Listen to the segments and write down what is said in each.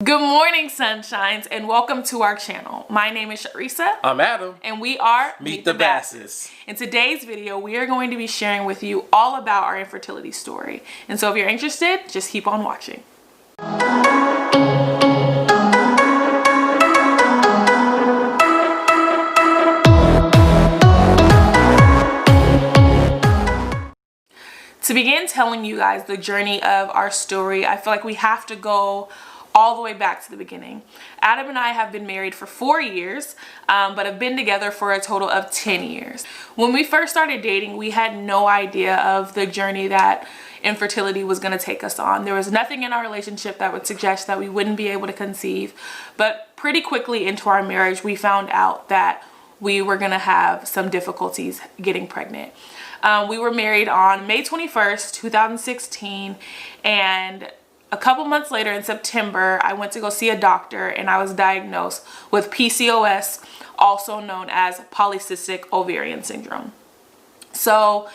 Good morning, sunshines, and welcome to our channel. My name is Sharisa. I'm Adam. And we are Meet the Basses. In today's video, we are going to be sharing with you all about our infertility story. And so if you're interested, just keep on watching. To begin telling you guys the journey of our story, I feel like we have to go all the way back to the beginning. Adam and I have been married for 4 years, but have been together for a total of 10 years. When we first started dating, we had no idea of the journey that infertility was going to take us on. There was nothing in our relationship that would suggest that we wouldn't be able to conceive, but pretty quickly into our marriage, we found out that we were going to have some difficulties getting pregnant. We were married on May 21st, 2016, and a couple months later in September, I went to go see a doctor and I was diagnosed with PCOS, also known as polycystic ovarian syndrome. So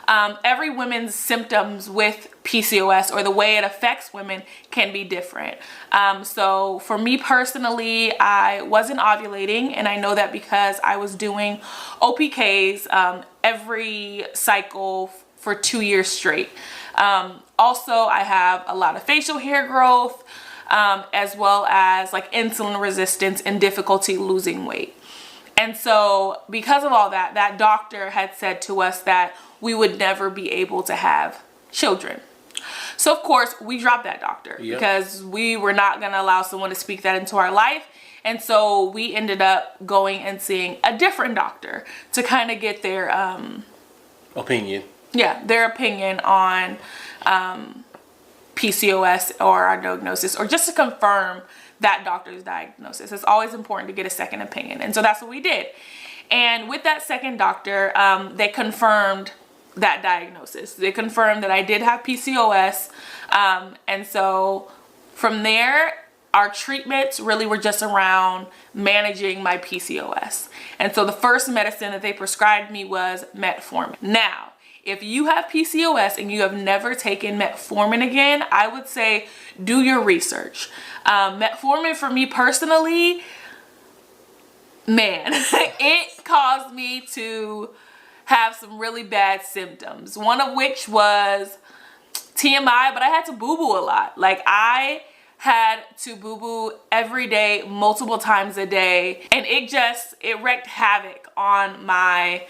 every woman's symptoms with PCOS, or the way it affects women, can be different. So for me personally, I wasn't ovulating, and I know that because I was doing OPKs every cycle for 2 years straight. Also, I have a lot of facial hair growth, as well as like insulin resistance and difficulty losing weight. And so because of all that, that doctor had said to us that we would never be able to have children. So of course we dropped that doctor because we were not going to allow someone to speak that into our life. And so we ended up going and seeing a different doctor to kind of get their opinion. Yeah, their opinion on PCOS or our diagnosis, or just to confirm that doctor's diagnosis. It's always important to get a second opinion. And so that's what we did. And with that second doctor, they confirmed that diagnosis. They confirmed that I did have PCOS. And so from there, our treatments really were just around managing my PCOS. And so the first medicine that they prescribed me was metformin. Now, if you have PCOS and you have never taken metformin again, I would say do your research. Metformin for me personally, man, it caused me to have some really bad symptoms. One of which was TMI, but I had to boo-boo a lot. Like I had to boo-boo every day, multiple times a day, and it wreaked havoc on my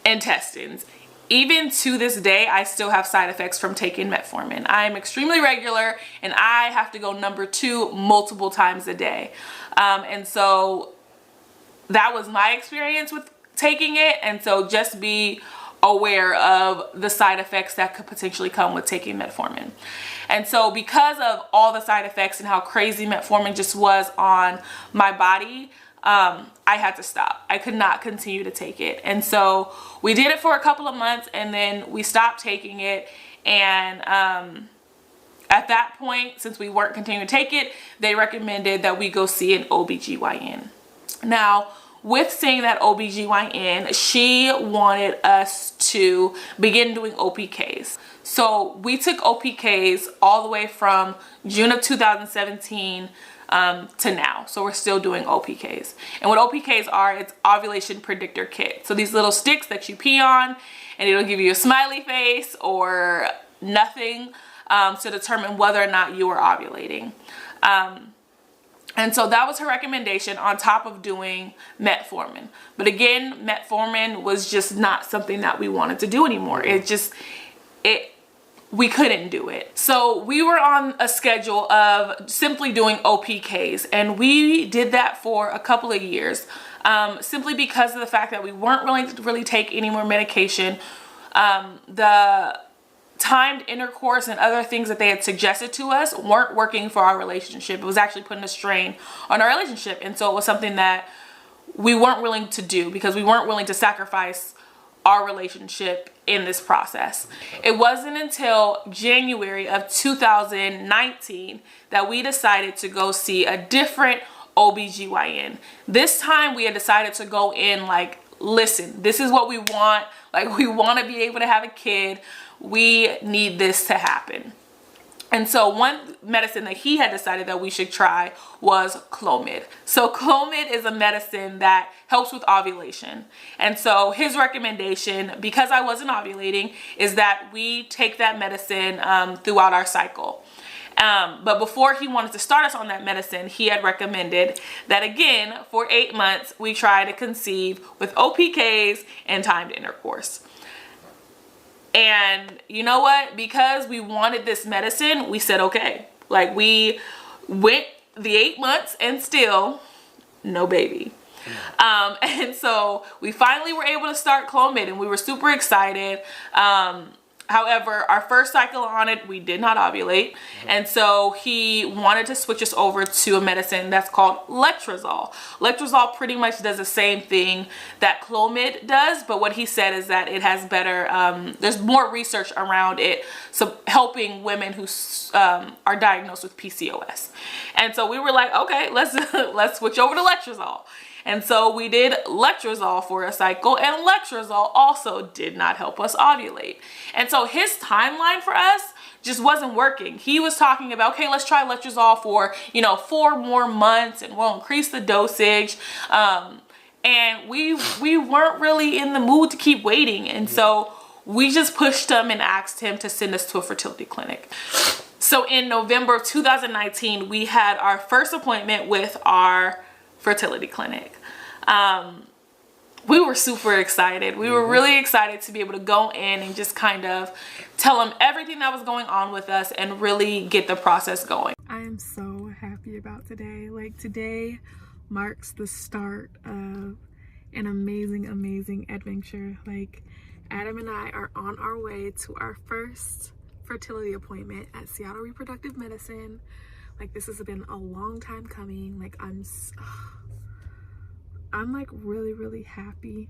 intestines. Even to this day, I still have side effects from taking metformin. I am extremely regular, and I have to go number 2 multiple times a day. And so that was my experience with taking it. And so just be aware of the side effects that could potentially come with taking metformin. And so because of all the side effects and how crazy metformin just was on my body, I had to stop. I could not continue to take it. And so we did it for a couple of months, and then we stopped taking it. And at that point, since we weren't continuing to take it, they recommended that we go see an OBGYN. Now, with seeing that OBGYN, she wanted us to begin doing OPKs. So we took OPKs all the way from June of 2017 to now. So we're still doing OPKs. And what OPKs are, it's ovulation predictor kit. So these little sticks that you pee on, and it'll give you a smiley face or nothing to determine whether or not you are ovulating. And so that was her recommendation on top of doing metformin. But again, metformin was just not something that we wanted to do anymore. We couldn't do it. So we were on a schedule of simply doing OPKs, and we did that for a couple of years, simply because of the fact that we weren't willing to really take any more medication. The timed intercourse and other things that they had suggested to us weren't working for our relationship. It was actually putting a strain on our relationship. And so it was something that we weren't willing to do because we weren't willing to sacrifice our relationship in this process. It wasn't until January of 2019 that we decided to go see a different OBGYN. This time we had decided to go in like, listen, this is what we want. Like, we want to be able to have a kid. We need this to happen. And so one medicine that he had decided that we should try was Clomid. So Clomid is a medicine that helps with ovulation. And so his recommendation, because I wasn't ovulating, is that we take that medicine throughout our cycle. But before he wanted to start us on that medicine, he had recommended that, again, for 8 months, we try to conceive with OPKs and timed intercourse. And you know what? Because we wanted this medicine, we said, okay. Like, we went the 8 months and still no baby. And so we finally were able to start Clomid, and we were super excited. However, our first cycle on it, we did not ovulate. And so he wanted to switch us over to a medicine that's called letrozole. Letrozole pretty much does the same thing that Clomid does, but what he said is that it has better, there's more research around it, so helping women who are diagnosed with PCOS. And so we were like, okay, let's switch over to letrozole. And so we did letrozole for a cycle, and letrozole also did not help us ovulate. And so his timeline for us just wasn't working. He was talking about, okay, let's try letrozole for, 4 more months, and we'll increase the dosage. And we weren't really in the mood to keep waiting. And so we just pushed him and asked him to send us to a fertility clinic. So in November of 2019, we had our first appointment with our fertility clinic. We were super excited. We were really excited to be able to go in and just kind of tell them everything that was going on with us and really get the process going. I am so happy about today. Like, today marks the start of an amazing adventure. Like, Adam and I are on our way to our first fertility appointment at Seattle Reproductive Medicine. Like, this has been a long time coming. Like, I'm like really happy.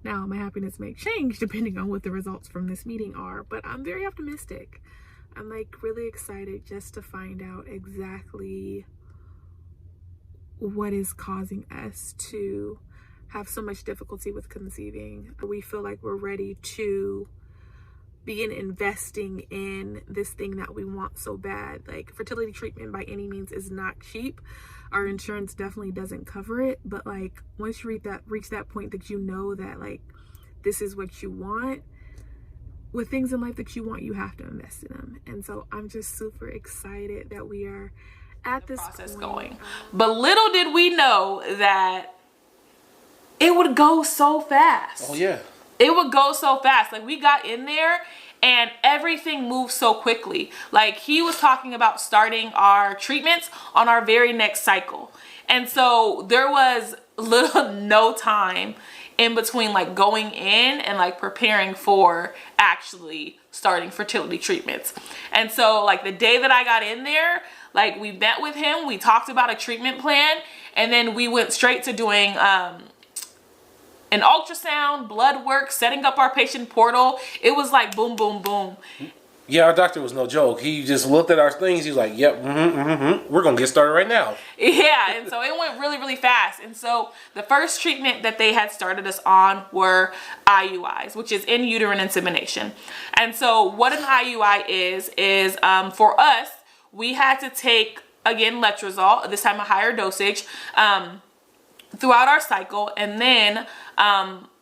Now, my happiness may change depending on what the results from this meeting are, but I'm very optimistic. I'm like really excited just to find out exactly what is causing us to have so much difficulty with conceiving. We feel like we're ready to begin investing in this thing that we want so bad. Like, fertility treatment by any means is not cheap. Our insurance definitely doesn't cover it, but like, once you reach that point that you know that like this is what you want, with things in life that you want, you have to invest in them. And so I'm just super excited that we are at this process point going. But little did we know that it would go so fast. Oh yeah. It would go so fast. Like, we got in there and everything moved so quickly. Like, he was talking about starting our treatments on our very next cycle. And so there was no time in between like going in and like preparing for actually starting fertility treatments. And so like the day that I got in there, like we met with him, we talked about a treatment plan, and then we went straight to doing an ultrasound, blood work, setting up our patient portal. It was like boom, boom, boom. Yeah, our doctor was no joke. He just looked at our things. He was like, yep, we're going to get started right now. Yeah, and so it went really fast. And so the first treatment that they had started us on were IUIs, which is in uterine insemination. And so what an IUI is for us, we had to take, again, letrozole, this time a higher dosage, throughout our cycle, and then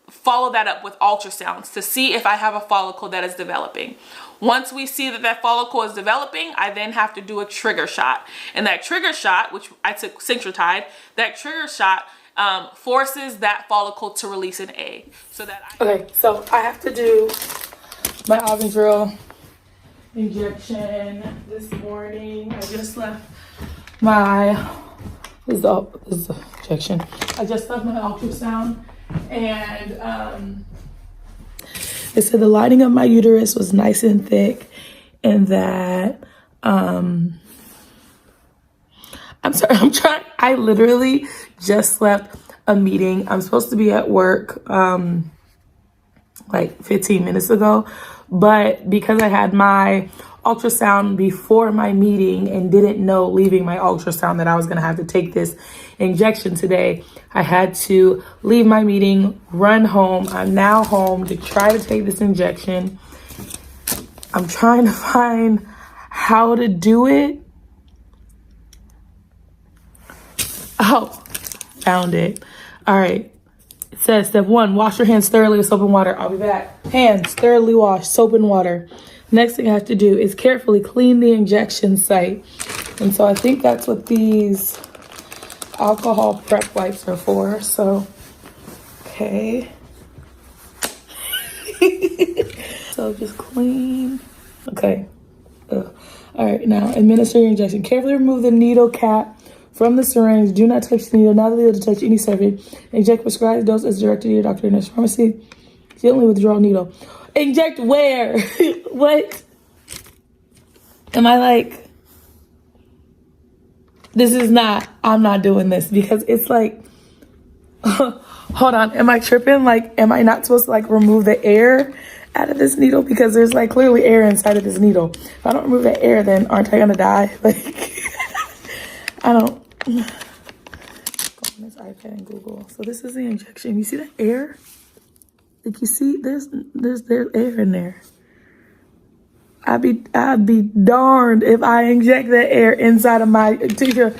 follow that up with ultrasounds to see if I have a follicle that is developing. Once we see that that follicle is developing, I then have to do a trigger shot. And that trigger shot, which I took Synchrotide, that trigger shot forces that follicle to release an egg. Okay, so I have to do my Ovidril injection this morning. I just left my This is the injection. I just left my ultrasound, and they said the lining of my uterus was nice and thick, and that I'm sorry, I literally just left a meeting. I'm supposed to be at work like 15 minutes ago, but because I had my ultrasound before my meeting and didn't know leaving my ultrasound that I was going to have to take this injection today, I had to leave my meeting, run home. I'm now home to try to take this injection. I'm trying to find how to do it. Oh, found it. All right. It says step 1, wash your hands thoroughly with soap and water. I'll be back. Hands thoroughly washed, soap and water. Next thing I have to do is carefully clean the injection site. And so I think that's what these alcohol prep wipes are for. So, okay. So just clean. Okay. Ugh. All right, now administer your injection. Carefully remove the needle cap from the syringe. Do not touch the needle. Not able to touch any surface. Inject prescribed dose as directed to your doctor in a pharmacy. Gently withdraw needle. Inject where? What? Am I like, this is not, I'm not doing this because it's like, hold on, am I tripping? Like, am I not supposed to like remove the air out of this needle? Because there's like clearly air inside of this needle. If I don't remove the air, then aren't I gonna die? Like, I don't. Go on this iPad and Google. So this is the injection. You see the air? Like you see, there's air in there. I'd be darned if I inject that air inside of my tissue.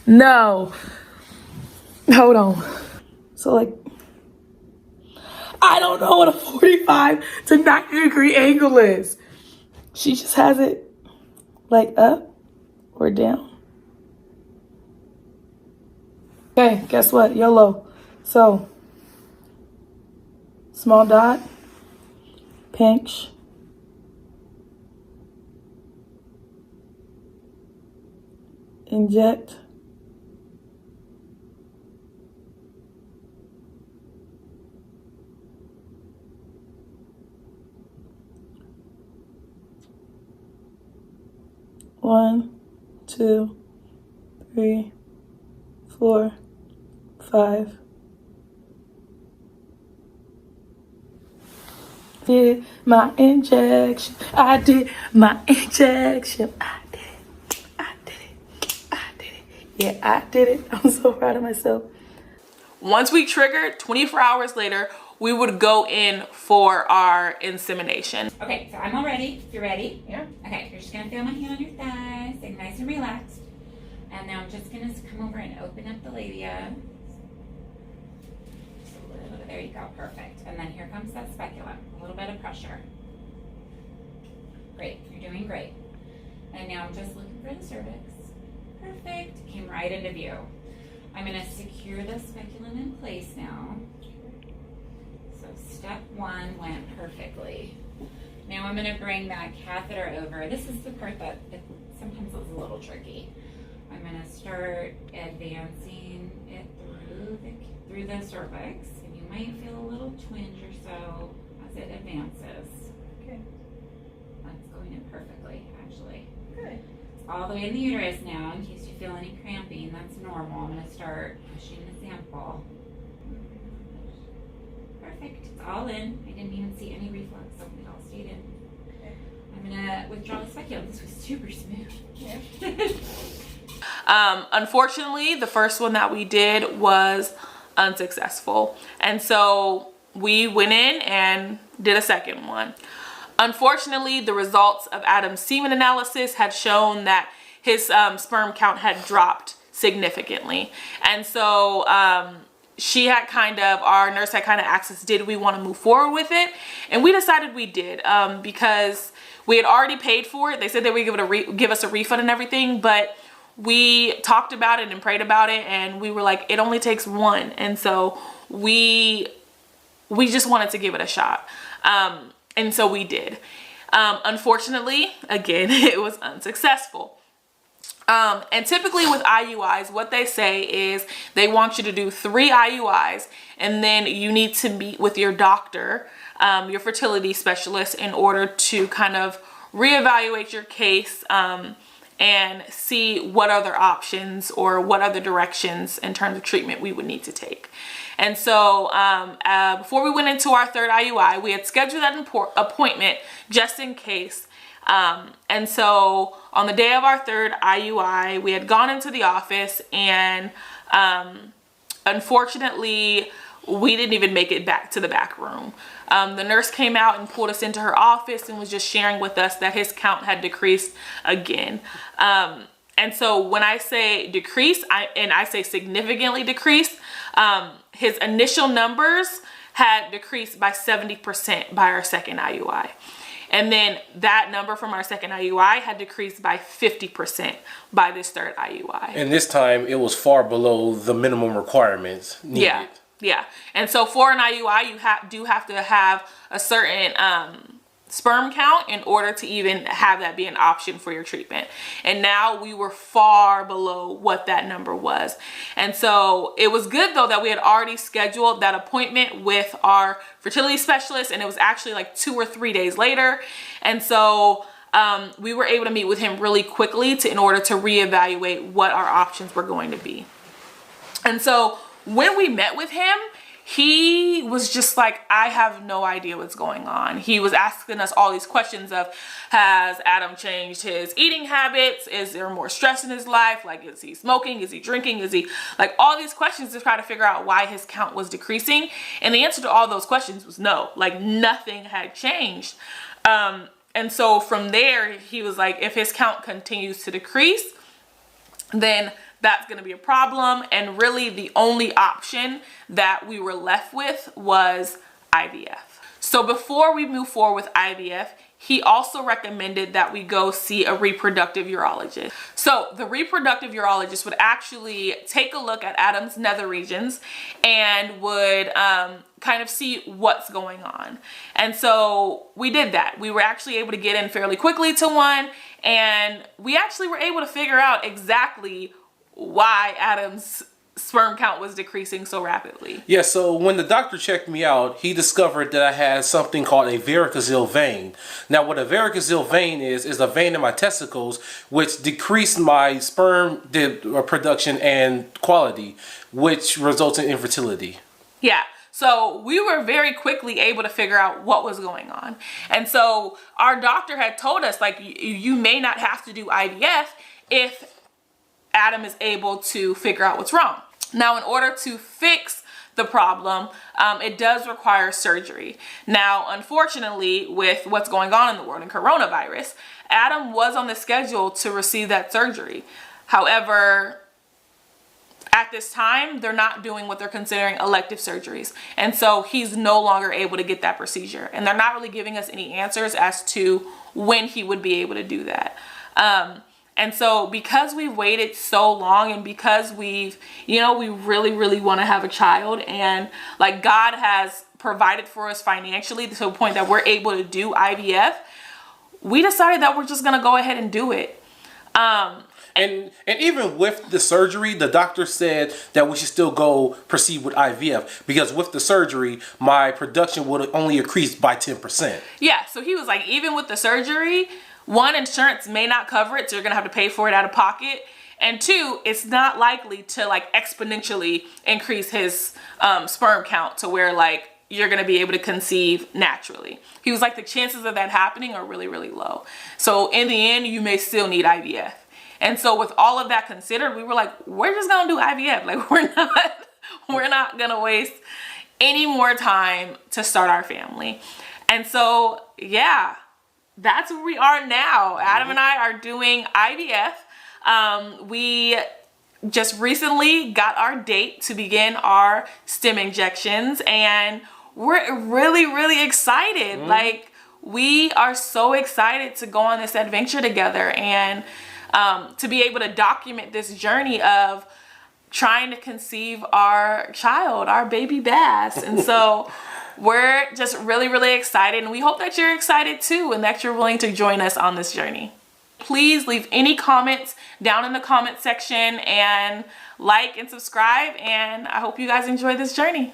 No. Hold on. So like, I don't know what a 45 to 90 degree angle is. She just has it like up or down. Okay, guess what? YOLO. So, small dot, pinch, inject, one, 2, 3, 4, 5. Did my injection. I did my injection. I did it. I did it. I did it. Yeah, I did it. I'm so proud of myself. Once we triggered, 24 hours later, we would go in for our insemination. Okay, so I'm all ready. You're ready? Yeah. Okay, you're just gonna feel my hand on your thighs, stay nice and relaxed. And now I'm just gonna come over and open up the labia. Just a little bit, there you go, perfect. And then here comes that speculum, a little bit of pressure. Great, you're doing great. And now I'm just looking for the cervix. Perfect, came right into view. I'm gonna secure the speculum in place now. So step 1 went perfectly. Now I'm gonna bring that catheter over. This is the part that sometimes is a little tricky. I'm gonna start advancing it through the cervix, and you might feel a little twinge or so as it advances. Okay. That's going in perfectly, actually. Good. It's all the way in the uterus now. In case you feel any cramping, that's normal. I'm gonna start pushing the sample. Perfect. It's all in. I didn't even see any reflux, so it all stayed in. Okay. I'm gonna withdraw the speculum. This was super smooth. Yeah. Unfortunately, the first one that we did was unsuccessful. And so we went in and did a second one. Unfortunately, the results of Adam's semen analysis had shown that his sperm count had dropped significantly. And so she had our nurse had kind of asked us, did we want to move forward with it? And we decided we did because we had already paid for it. They said they would give us a refund and everything, but we talked about it and prayed about it, and we were like, it only takes one. And so we just wanted to give it a shot. And so we did. Unfortunately, again, it was unsuccessful. And typically with IUIs, what they say is they want you to do 3 IUIs, and then you need to meet with your doctor, your fertility specialist, in order to kind of reevaluate your case and see what other options or what other directions in terms of treatment we would need to take. And so before we went into our 3rd IUI, we had scheduled that appointment just in case. And so on the day of our 3rd IUI, we had gone into the office, and unfortunately we didn't even make it back to the back room. The nurse came out and pulled us into her office and was just sharing with us that his count had decreased again. And so when I say decrease, I say significantly decreased, his initial numbers had decreased by 70% by our second IUI. And then that number from our second IUI had decreased by 50% by this third IUI. And this time it was far below the minimum requirements needed. Yeah. And so for an IUI, you do have to have a certain sperm count in order to even have that be an option for your treatment. And now we were far below what that number was. And so it was good though that we had already scheduled that appointment with our fertility specialist, and it was actually like 2 or 3 days later. And so we were able to meet with him really quickly in order to reevaluate what our options were going to be. And so when we met with him, he was just like, I have no idea what's going on. He was asking us all these questions of, has Adam changed his eating habits? Is there more stress in his life? Like, is he smoking? Is he drinking? Is he, like, all these questions to try to figure out why his count was decreasing. And the answer to all those questions was no, like nothing had changed. And so from there, he was like, if his count continues to decrease, then that's going to be a problem. And really the only option that we were left with was IVF. So before we move forward with IVF, he also recommended that we go see a reproductive urologist. So the reproductive urologist would actually take a look at Adam's nether regions and would kind of see what's going on. And so we did that. We were actually able to get in fairly quickly to one, and we actually were able to figure out exactly why Adam's sperm count was decreasing so rapidly. Yeah, so when the doctor checked me out, he discovered that I had something called a varicocele vein. Now, what a varicocele vein is a vein in my testicles which decreased my sperm production and quality, which results in infertility. Yeah. So we were very quickly able to figure out what was going on. And so our doctor had told us, like, you may not have to do IVF if Adam is able to figure out what's wrong. Now, in order to fix the problem, it does require surgery. Now, unfortunately, with what's going on in the world and coronavirus, Adam was on the schedule to receive that surgery. However, at this time, they're not doing what they're considering elective surgeries. And so he's no longer able to get that procedure. And they're not really giving us any answers as to when he would be able to do that. And so because we've waited so long, and because we really want to have a child, and like God has provided for us financially to a point that we're able to do IVF, we decided that we're just going to go ahead and do it. And even with the surgery, the doctor said that we should still proceed with IVF, because with the surgery, my production would only increase by 10%. Yeah, so he was like, even with the surgery, one, insurance may not cover it, so you're gonna have to pay for it out of pocket. And two, it's not likely to like exponentially increase his sperm count to where like you're gonna be able to conceive naturally. He was like, the chances of that happening are really, really low. So in the end, you may still need IVF. And so with all of that considered, we were like, we're just gonna do IVF. Like we're not gonna waste any more time to start our family. And so, yeah, that's where we are now. Adam and I are doing IVF. We just recently got our date to begin our stem injections, and we're really, really excited. Like, we are so excited to go on this adventure together, and to be able to document this journey of trying to conceive our child, our baby Bass. And so we're just really, really excited, and we hope that you're excited too, and that you're willing to join us on this journey. Please leave any comments down in the comment section, and like and subscribe, and I hope you guys enjoy this journey.